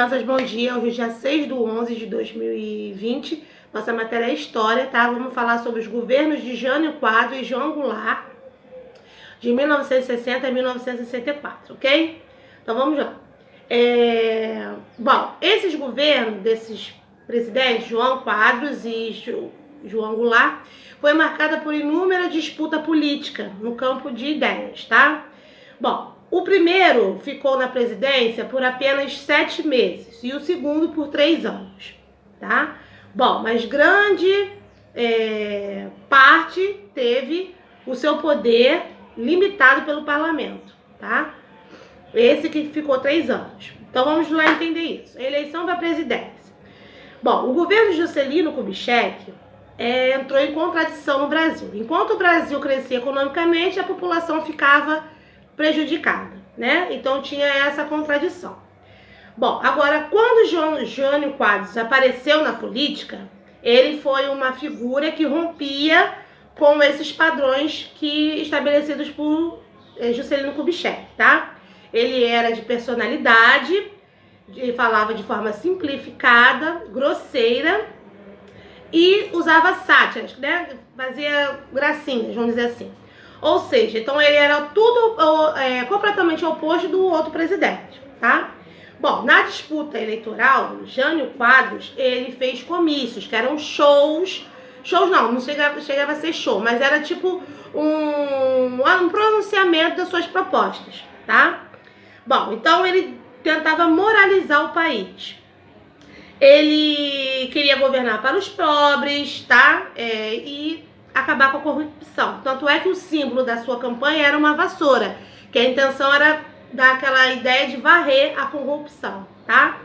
crianças, bom dia. Hoje é dia 6/11/2020. Nossa matéria é História, tá? Vamos falar sobre os governos de Jânio Quadros e João Goulart, de 1960 a 1964, ok? Então vamos lá. Bom, esses governos desses presidentes, João Quadros e João Goulart, foi marcada por inúmera disputa política no campo de ideias, tá? Bom, o primeiro ficou na presidência por apenas 7 meses e o segundo por 3 anos, tá? Bom, mas grande parte teve o seu poder limitado pelo parlamento, tá? Esse que ficou 3 anos. Então vamos lá entender isso. A eleição para a presidência. Bom, o governo Juscelino Kubitschek entrou em contradição no Brasil. Enquanto o Brasil crescia economicamente, a população ficava prejudicada, né? Então tinha essa contradição. Bom, agora quando Jânio Quadros apareceu na política, ele foi uma figura que rompia com esses padrões estabelecidos por Juscelino Kubitschek, tá? Ele era de personalidade, falava de forma simplificada, grosseira e usava sátiras, né? Fazia gracinhas, vamos dizer assim. Ou seja, então ele era tudo completamente oposto do outro presidente, tá? Bom, na disputa eleitoral, Jânio Quadros, ele fez comícios, que eram shows não chegava a ser show, mas era tipo um pronunciamento das suas propostas, tá? Bom, então ele tentava moralizar o país. Ele queria governar para os pobres, tá? E acabar com a corrupção. Tanto é que o símbolo da sua campanha era uma vassoura, que a intenção era dar aquela ideia de varrer a corrupção, tá?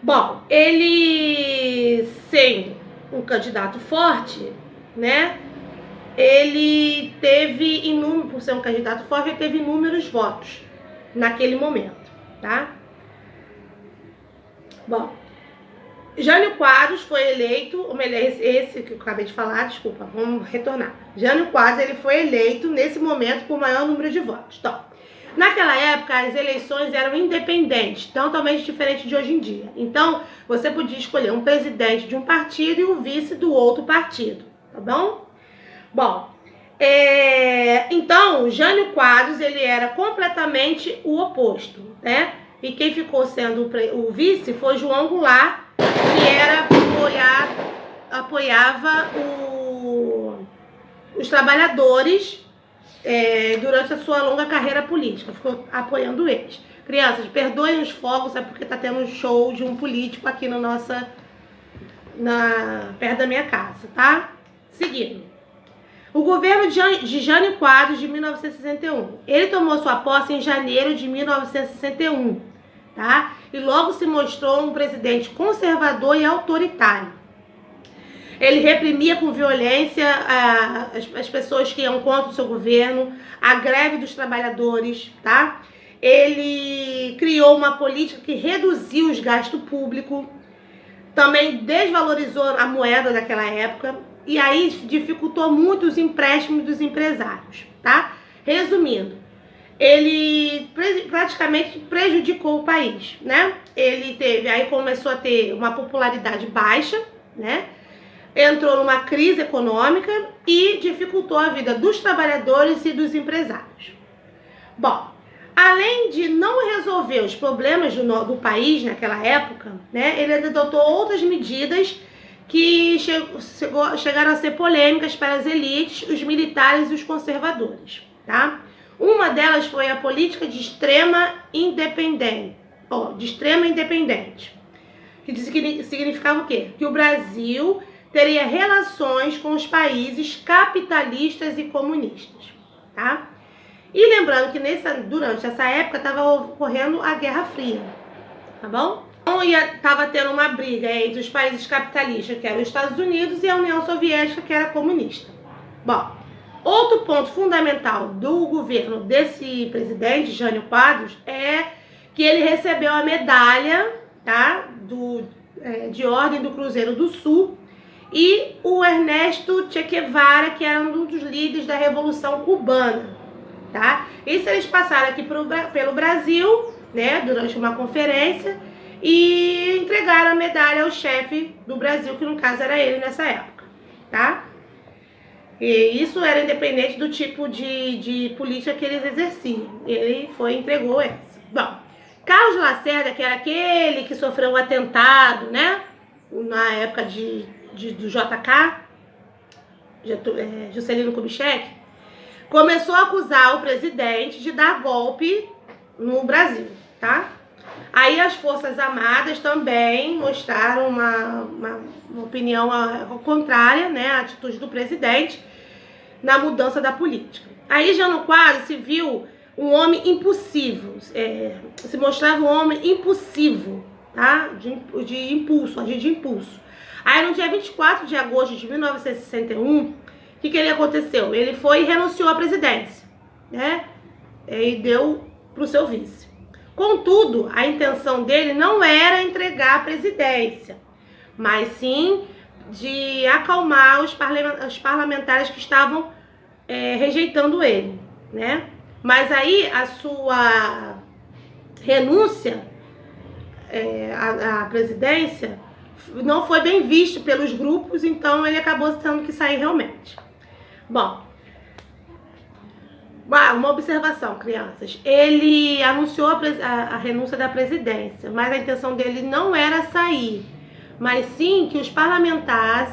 Bom, ele, sem um candidato forte, né? Ele teve por ser um candidato forte, ele teve inúmeros votos naquele momento, tá? Bom, Jânio Quadros foi eleito, ou melhor, esse que eu acabei de falar, desculpa, vamos retornar. Jânio Quadros, ele foi eleito nesse momento por maior número de votos. Então, naquela época, as eleições eram independentes, totalmente diferente de hoje em dia. Então, você podia escolher um presidente de um partido e o vice do outro partido, tá bom? Bom, então, Jânio Quadros, ele era completamente o oposto, né? E quem ficou sendo o vice foi João Goulart, que apoiava os trabalhadores durante a sua longa carreira política, ficou apoiando eles. Crianças, perdoem os fogos, é porque tá tendo um show de um político aqui perto da minha casa, tá? Seguindo. O governo de Jânio Quadros, de 1961. Ele tomou sua posse em janeiro de 1961, tá? E logo se mostrou um presidente conservador e autoritário. Ele reprimia com violência as pessoas que iam contra o seu governo, a greve dos trabalhadores, tá? Ele criou uma política que reduziu os gastos públicos, também desvalorizou a moeda daquela época, e aí dificultou muito os empréstimos dos empresários, tá? Resumindo, ele praticamente prejudicou o país, né? Aí começou a ter uma popularidade baixa, né? Entrou numa crise econômica e dificultou a vida dos trabalhadores e dos empresários. Bom, além de não resolver os problemas do país naquela época, né? Ele adotou outras medidas que chegaram a ser polêmicas para as elites, os militares e os conservadores, tá? Uma delas foi a política de extrema independente, que significava o quê? Que o Brasil teria relações com os países capitalistas e comunistas, tá? E lembrando que durante essa época estava ocorrendo a Guerra Fria, tá bom? Então estava tendo uma briga entre os países capitalistas, que eram os Estados Unidos, e a União Soviética, que era comunista. Bom, outro ponto fundamental do governo desse presidente, Jânio Quadros, é que ele recebeu a medalha, tá, de Ordem do Cruzeiro do Sul, e o Ernesto Che Guevara, que era um dos líderes da Revolução Cubana, tá? Isso eles passaram aqui pelo Brasil, né, durante uma conferência, e entregaram a medalha ao chefe do Brasil, que no caso era ele nessa época, tá? E isso era independente do tipo de política que eles exerciam. Ele entregou essa. Bom, Carlos Lacerda, que era aquele que sofreu um atentado, né? Na época do JK, Juscelino Kubitschek, começou a acusar o presidente de dar golpe no Brasil, tá? Aí as Forças Armadas também mostraram uma opinião contrária, né, à atitude do presidente na mudança da política. Aí Jânio Quadros se viu um homem impulsivo, se mostrava um homem impulsivo, tá? De impulso, agir de impulso. Aí no dia 24 de agosto de 1961, o que ele aconteceu? Ele foi e renunciou à presidência, né? E deu para o seu vice. Contudo, a intenção dele não era entregar a presidência, mas sim de acalmar os parlamentares que estavam rejeitando ele, né? Mas aí a sua renúncia à presidência não foi bem visto pelos grupos, então ele acabou tendo que sair realmente. Bom, uma observação, crianças. Ele anunciou a renúncia da presidência, mas a intenção dele não era sair, mas sim que os parlamentares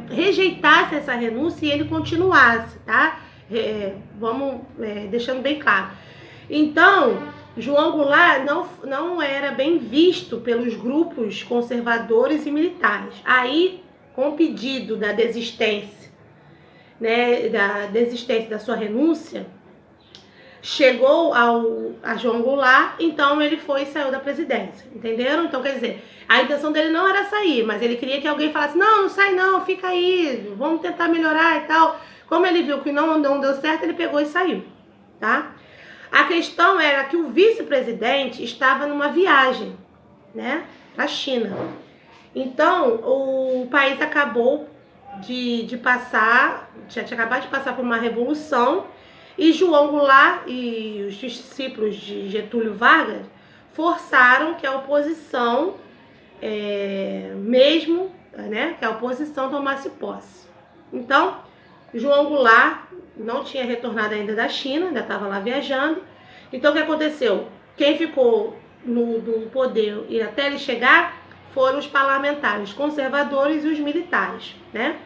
rejeitassem essa renúncia e ele continuasse, tá? Vamos deixando bem claro. Então, João Goulart não era bem visto pelos grupos conservadores e militares. Aí, com o pedido da desistência, né, da sua renúncia, chegou a João Goulart, então ele foi e saiu da presidência, entenderam? Então, quer dizer, a intenção dele não era sair, mas ele queria que alguém falasse, não sai não, fica aí, vamos tentar melhorar e tal. Como ele viu que não deu certo, ele pegou e saiu, tá? A questão era que o vice-presidente estava numa viagem, né, para a China. Então, o país acabou de passar, tinha acabado de passar por uma revolução, e João Goulart e os discípulos de Getúlio Vargas forçaram que a oposição, que a oposição tomasse posse. Então, João Goulart não tinha retornado ainda da China, ainda estava lá viajando. Então, o que aconteceu? Quem ficou no poder e até ele chegar foram os parlamentares conservadores e os militares, né?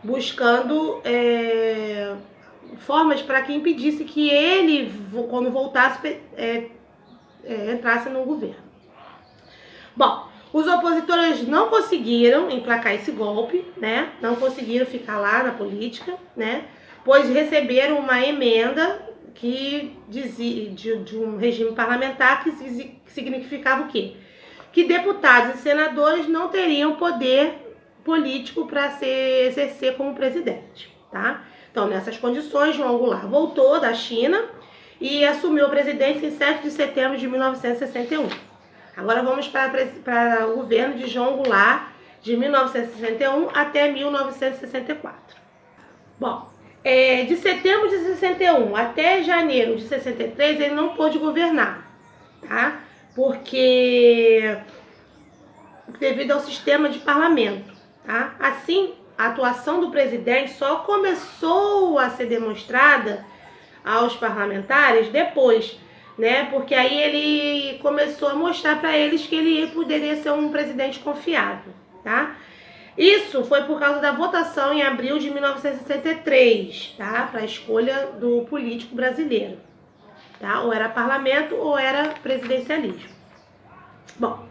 Buscando formas para que impedisse que ele, quando voltasse, entrasse no governo. Bom, os opositores não conseguiram emplacar esse golpe, né? Não conseguiram ficar lá na política, né? Pois receberam uma emenda que dizia de um regime parlamentar que significava o quê? Que deputados e senadores não teriam poder político para exercer como presidente, tá? Então, nessas condições, João Goulart voltou da China e assumiu a presidência em 7 de setembro de 1961. Agora vamos para o governo de João Goulart, de 1961 até 1964. Bom, de setembro de 61 até janeiro de 63, ele não pôde governar, tá? Porque devido ao sistema de parlamento, tá? Assim, a atuação do presidente só começou a ser demonstrada aos parlamentares depois, né? Porque aí ele começou a mostrar para eles que ele poderia ser um presidente confiável, tá? Isso foi por causa da votação em abril de 1963, tá? Para a escolha do político brasileiro, tá? Ou era parlamento ou era presidencialismo. Bom,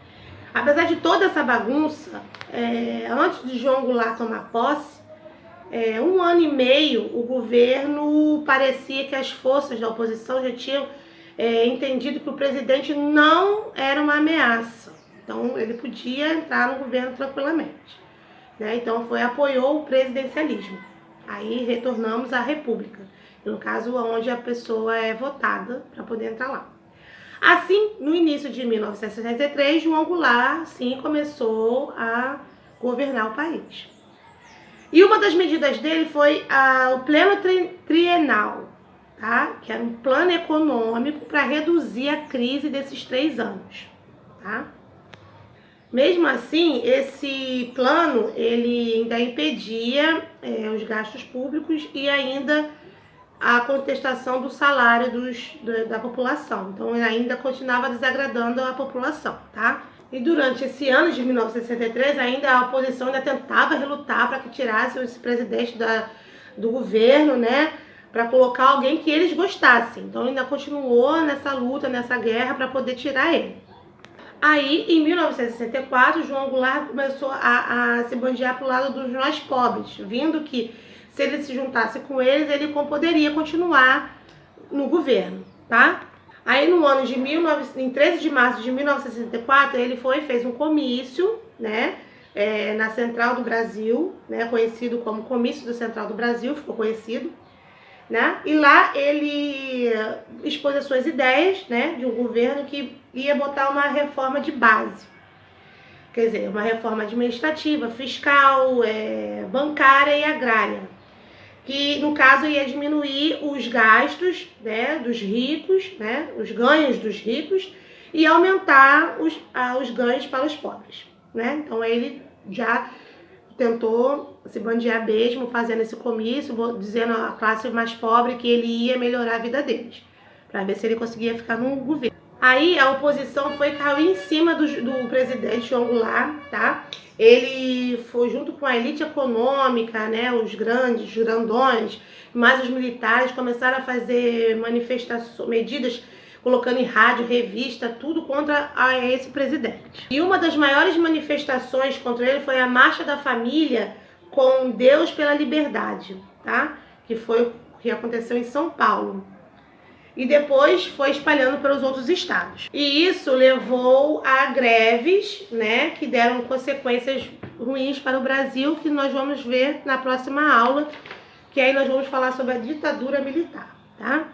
apesar de toda essa bagunça, antes de João Goulart tomar posse, 1 ano e meio, o governo parecia que as forças da oposição já tinham entendido que o presidente não era uma ameaça. Então, ele podia entrar no governo tranquilamente, né? Então, apoiou o presidencialismo. Aí, retornamos à república, no caso, onde a pessoa é votada para poder entrar lá. Assim, no início de 1963, João Goulart, sim, começou a governar o país. E uma das medidas dele foi o pleno trienal, tá? Que era um plano econômico para reduzir a crise desses 3 anos, tá? Mesmo assim, esse plano, ele ainda impedia os gastos públicos e ainda a contestação do salário da população. Então, ele ainda continuava desagradando a população, tá? E durante esse ano de 1963, ainda a oposição ainda tentava relutar para que tirasse esse presidente do governo, né? Para colocar alguém que eles gostassem. Então, ainda continuou nessa luta, nessa guerra, para poder tirar ele. Aí, em 1964, João Goulart começou a se bandear para o lado dos mais pobres, vindo que se ele se juntasse com eles, ele poderia continuar no governo, tá? Aí, no ano de em 13 de março de 1964, ele fez um comício, né, na Central do Brasil, né, conhecido como Comício da Central do Brasil, ficou conhecido, né? E lá ele expôs as suas ideias, né, de um governo que ia botar uma reforma de base. Quer dizer, uma reforma administrativa, fiscal, bancária e agrária. Que, no caso, ia diminuir os gastos, né, dos ricos, né, os ganhos dos ricos, e aumentar os ganhos para os pobres, né? Então, ele já tentou se bandear mesmo, fazendo esse comício, dizendo à classe mais pobre que ele ia melhorar a vida deles, para ver se ele conseguia ficar no governo. Aí a oposição caiu em cima do presidente João Goulart, tá? Ele foi junto com a elite econômica, né, os grandões, mais os militares, começaram a fazer manifestações, medidas, colocando em rádio, revista, tudo contra esse presidente. E uma das maiores manifestações contra ele foi a Marcha da Família com Deus pela Liberdade, tá? Que aconteceu em São Paulo. E depois foi espalhando pelos outros estados. E isso levou a greves, né, que deram consequências ruins para o Brasil, que nós vamos ver na próxima aula, que aí nós vamos falar sobre a ditadura militar, tá?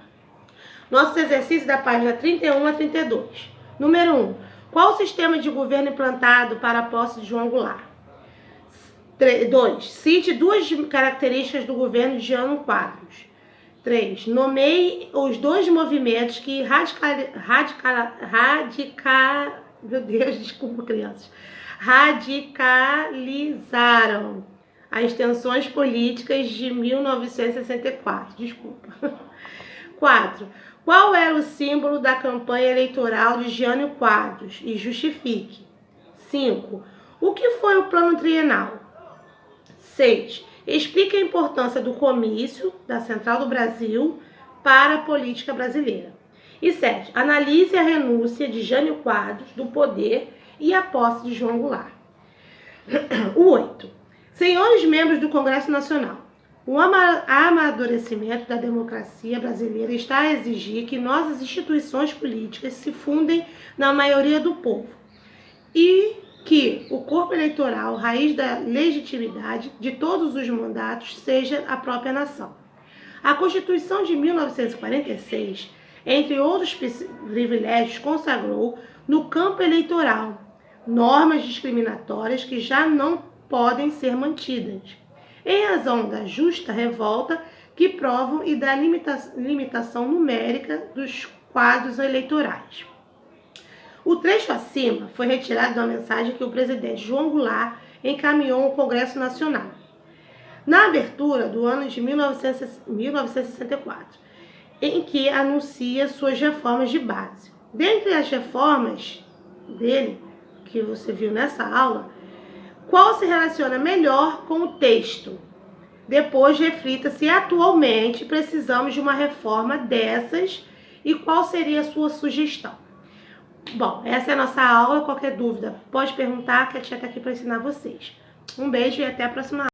Nosso exercício da página 31 a 32. Número 1. Qual o sistema de governo implantado para a posse de João Goulart? 2. Cite 2 características do governo de Jânio Quadros. 3. Nomeie os 2 movimentos que radicalizaram as tensões políticas de 1964. 4. Qual era o símbolo da campanha eleitoral de Jânio Quadros? E justifique. 5. O que foi o plano trienal? 6. Explique a importância do comício da Central do Brasil para a política brasileira. E 7. Analise a renúncia de Jânio Quadros do poder e a posse de João Goulart. 8. Senhores membros do Congresso Nacional, o amadurecimento da democracia brasileira está a exigir que nossas instituições políticas se fundem na maioria do povo e que o corpo eleitoral, raiz da legitimidade de todos os mandatos, seja a própria nação. A Constituição de 1946, entre outros privilégios, consagrou no campo eleitoral normas discriminatórias que já não podem ser mantidas, em razão da justa revolta que provam e da limitação numérica dos quadros eleitorais. O trecho acima foi retirado da mensagem que o presidente João Goulart encaminhou ao Congresso Nacional na abertura do ano de 1964, em que anuncia suas reformas de base. Dentre as reformas dele, que você viu nessa aula, qual se relaciona melhor com o texto? Depois reflita se atualmente precisamos de uma reforma dessas e qual seria a sua sugestão. Bom, essa é a nossa aula. Qualquer dúvida, pode perguntar, que a tia está aqui para ensinar vocês. Um beijo e até a próxima aula.